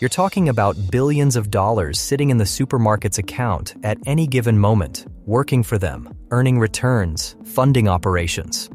You're talking about billions of dollars sitting in the supermarket's account at any given moment, working for them, earning returns, funding operations.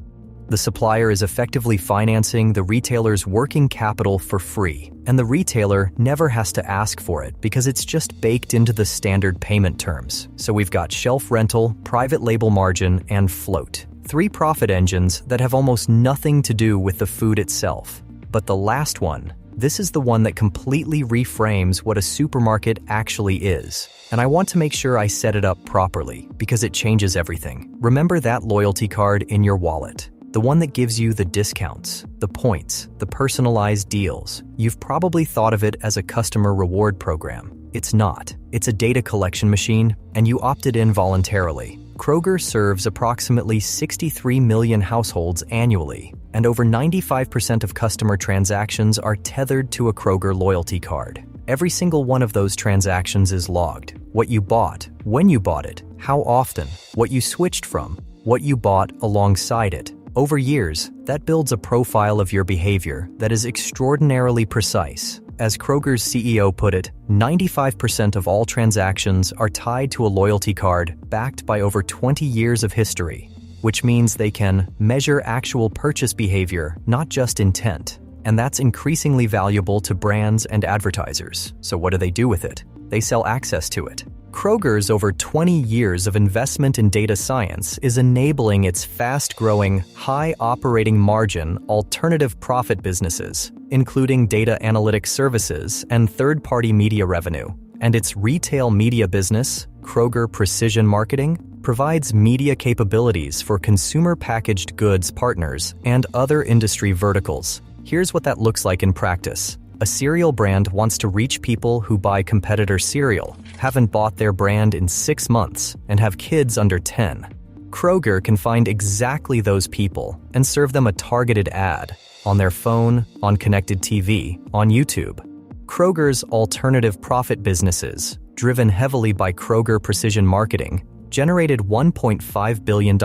The supplier is effectively financing the retailer's working capital for free, and the retailer never has to ask for it because it's just baked into the standard payment terms. So we've got shelf rental, private label margin, and float. Three profit engines that have almost nothing to do with the food itself. But the last one, this is the one that completely reframes what a supermarket actually is. And I want to make sure I set it up properly because it changes everything. Remember that loyalty card in your wallet? The one that gives you the discounts, the points, the personalized deals. You've probably thought of it as a customer reward program. It's not. It's a data collection machine, and you opted in voluntarily. Kroger serves approximately 63 million households annually, and over 95% of customer transactions are tethered to a Kroger loyalty card. Every single one of those transactions is logged. What you bought, when you bought it, how often, what you switched from, what you bought alongside it. Over years, that builds a profile of your behavior that is extraordinarily precise. As Kroger's CEO put it, 95% of all transactions are tied to a loyalty card backed by over 20 years of history, which means they can measure actual purchase behavior, not just intent. And that's increasingly valuable to brands and advertisers. So what do they do with it? They sell access to it. Kroger's over 20 years of investment in data science is enabling its fast-growing, high operating margin alternative profit businesses, including data analytics services and third-party media revenue. And its retail media business, Kroger Precision Marketing, provides media capabilities for consumer packaged goods partners and other industry verticals. Here's what that looks like in practice. A cereal brand wants to reach people who buy competitor cereal, haven't bought their brand in 6 months, and have kids under 10. Kroger can find exactly those people and serve them a targeted ad on their phone, on connected TV, on YouTube. Kroger's alternative profit businesses, driven heavily by Kroger Precision Marketing, generated $1.5 billion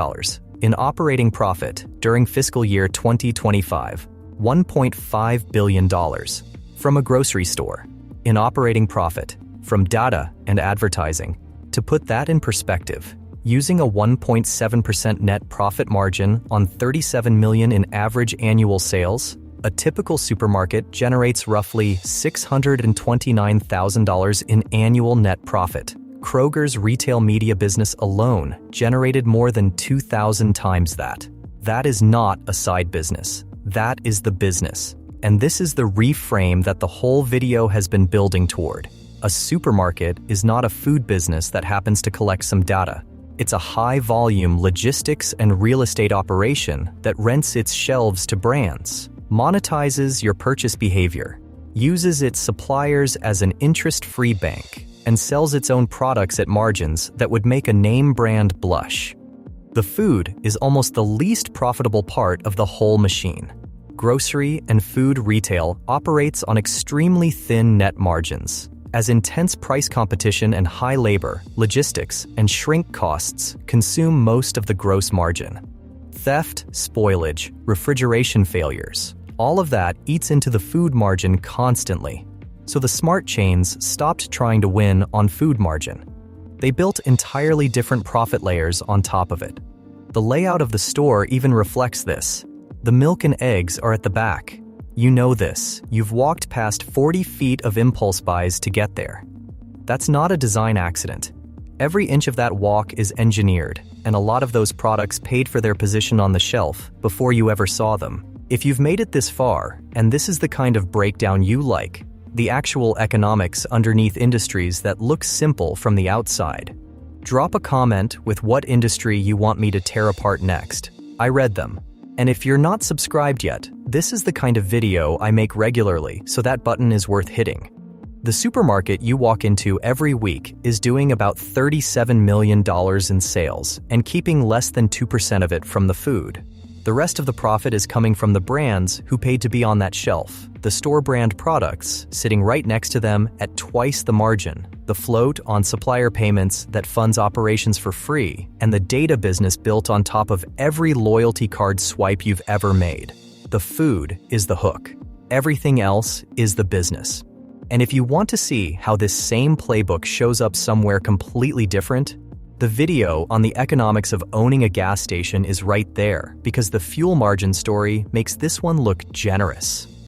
in operating profit during fiscal year 2025. $1.5 billion. From a grocery store, in operating profit, from data and advertising. To put that in perspective, using a 1.7% net profit margin on $37 million in average annual sales, a typical supermarket generates roughly $629,000 in annual net profit. Kroger's retail media business alone generated more than 2,000 times that. That is not a side business. That is the business. And this is the reframe that the whole video has been building toward. A supermarket is not a food business that happens to collect some data. It's a high-volume logistics and real estate operation that rents its shelves to brands, monetizes your purchase behavior, uses its suppliers as an interest-free bank, and sells its own products at margins that would make a name brand blush. The food is almost the least profitable part of the whole machine. Grocery and food retail operates on extremely thin net margins, as intense price competition and high labor, logistics, and shrink costs consume most of the gross margin. Theft, spoilage, refrigeration failures, all of that eats into the food margin constantly. So the smart chains stopped trying to win on food margin. They built entirely different profit layers on top of it. The layout of the store even reflects this. The milk and eggs are at the back. You know this. You've walked past 40 feet of impulse buys to get there. That's not a design accident. Every inch of that walk is engineered, and a lot of those products paid for their position on the shelf before you ever saw them. If you've made it this far, and this is the kind of breakdown you like, the actual economics underneath industries that look simple from the outside, drop a comment with what industry you want me to tear apart next. I read them. And if you're not subscribed yet, this is the kind of video I make regularly, so that button is worth hitting. The supermarket you walk into every week is doing about $37 million in sales and keeping less than 2% of it from the food. The rest of the profit is coming from the brands who paid to be on that shelf, the store brand products sitting right next to them at twice the margin, the float on supplier payments that funds operations for free, and the data business built on top of every loyalty card swipe you've ever made. The food is the hook. Everything else is the business. And if you want to see how this same playbook shows up somewhere completely different, the video on the economics of owning a gas station is right there because the fuel margin story makes this one look generous.